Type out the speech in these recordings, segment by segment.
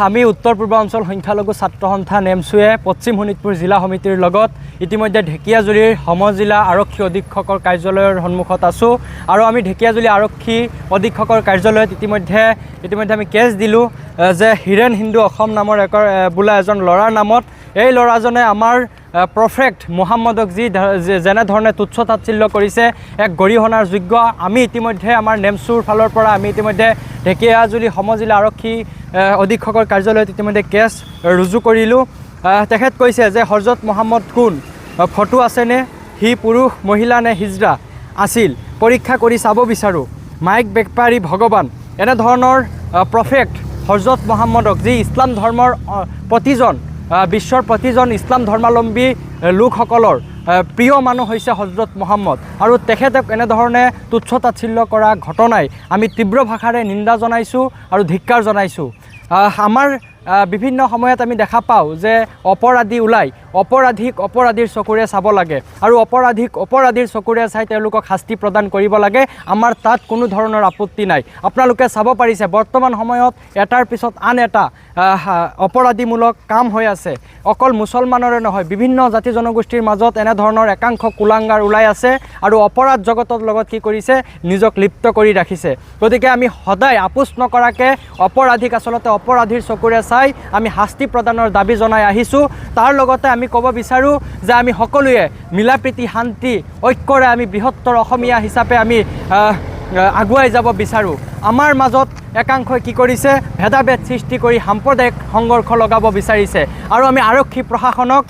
আমি উত্তৰ পূৰ্বাঞ্চল সংখ্যালঘু ছাত্ৰ সন্থা নেমছুৱে পশ্চিম শোণিতপুৰ জিলা সমিতিৰ লগত ইতিমধ্যে ঢেকিয়াজুলিৰ সমজিলা আৰক্ষী অধীক্ষকৰ কাৰ্যালয়ৰ সন্মুখত আছোঁ আৰু আমি ঢেকিয়াজুলি আৰক্ষী অধীক্ষকৰ কাৰ্যালয়ত ইতিমধ্যে আমি কেছ দিলোঁ যে হিৰেণ হিন্দু অসম নামৰ বোলা এজন ল'ৰাৰ নামত এই ল'ৰাজনে আমাৰ প্ৰফেক্ট মুহাম্মদক যেনেধৰণে তুচ্ছ তাচ্ছিল্য কৰিছে এক গৰিহণাৰ যোগ্য। আমি ইতিমধ্যে আমাৰ নেমছুৰ ফালৰ পৰা আমি ইতিমধ্যে ঢেকিয়াজুলি সমজিলা আৰক্ষী অধীক্ষকৰ কাৰ্যালয়ত ইতিমধ্যে কেছ ৰুজু কৰিলোঁ। তেখেত কৈছে যে হজৰত মহম্মদ কোন, ফটো আছেনে, সি পুৰুষ মহিলা নে হিজৰা আছিল, পৰীক্ষা কৰি চাব বিচাৰোঁ, মাইক বেপাৰী ভগৱান, এনেধৰণৰ প্ৰফেক্ট হজৰত মহম্মদক যি ইছলাম ধৰ্মৰ বিশ্বৰ প্ৰতিজন ইছলাম ধৰ্মাৱলম্বী লোকসকলৰ প্ৰিয় মানুহ হৈছে হজৰত মহম্মদ আৰু তেখেতক এনেধৰণে তুচ্ছ তাচ্ছিল্য কৰা ঘটনাই আমি তীব্ৰ ভাষাৰে নিন্দা জনাইছোঁ আৰু ধিক্কাৰ জনাইছোঁ। আমাৰ বিভিন্ন সময়ত আমি দেখা পাওঁ যে অপৰাধী ওলাই অপৰাধীৰ চকুৰে চাব লাগে আৰু অপৰাধীৰ চকুৰে চাই তেওঁলোকক শাস্তি প্ৰদান কৰিব লাগে। আমাৰ তাত কোনো ধৰণৰ আপত্তি নাই। আপোনালোকে চাব পাৰিছে বৰ্তমান সময়ত এটাৰ পিছত আন এটা অপৰাধীমূলক কাম হৈ আছে। অকল মুছলমানৰে নহয়, বিভিন্ন জাতি জনগোষ্ঠীৰ মাজত এনেধৰণৰ একাংশ কুলাংগাৰ ওলাই আছে আৰু অপৰাধ জগতৰ লগত কি কৰিছে, নিজক লিপ্ত কৰি ৰাখিছে। গতিকে আমি সদায় আপোচ নকৰাকৈ অপৰাধীক আচলতে অপৰাধীৰ চকুৰে চাই আমি শাস্তি প্ৰদানৰ দাবী জনাই আহিছোঁ। তাৰ লগতে আমি ক'ব বিচাৰোঁ যে আমি সকলোৱে মিলাপ্ৰীতি শান্তি ঐক্যৰে আমি বৃহত্তৰ অসমীয়া হিচাপে আমি আগুৱাই যাব বিচাৰোঁ। আমাৰ মাজত একাংশই কি কৰিছে, ভেদাভেদ সৃষ্টি কৰি সাম্প্ৰদায়িক সংঘৰ্ষ লগাব বিচাৰিছে আৰু আমি আৰক্ষী প্ৰশাসনক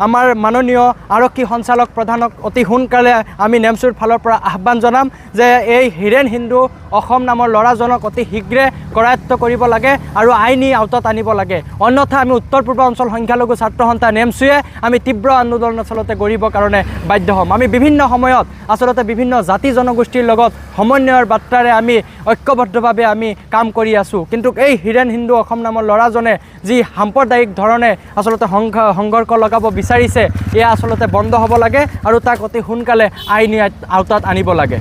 আমাৰ মাননীয় আৰক্ষী সঞ্চালক প্ৰধানক অতি সোনকালে আমি নেমছুৰ ফালৰ পৰা আহ্বান জনাম যে এই হিৰেণ হিন্দু অসম নামৰ ল'ৰাজনক অতি শীঘ্ৰে কৰায়ত্ব কৰিব লাগে আৰু আইনী আওতাত আনিব লাগে। অন্যথা আমি উত্তৰ পূৰ্বাঞ্চল সংখ্যালঘু ছাত্ৰ সন্থা নেমছুৱে আমি তীব্ৰ আন্দোলন আচলতে কৰিবৰ কাৰণে বাধ্য হ'ম। আমি বিভিন্ন সময়ত আচলতে বিভিন্ন জাতি জনগোষ্ঠীৰ লগত সমন্বয়ৰ বাৰ্তাৰে আমি ঐক্যবদ্ধভাৱে আমি কাম কৰি আছোঁ, কিন্তু এই হিৰেণ হিন্দু অসম নামৰ ল'ৰাজনে যি সাম্প্ৰদায়িক ধৰণে আচলতে সংঘৰ্ষ লগাব বিচাৰিছে, এয়া আচলতে বন্ধ হ'ব লাগে আৰু তাক অতি সোনকালে আইনী আওতাত আনিব লাগে।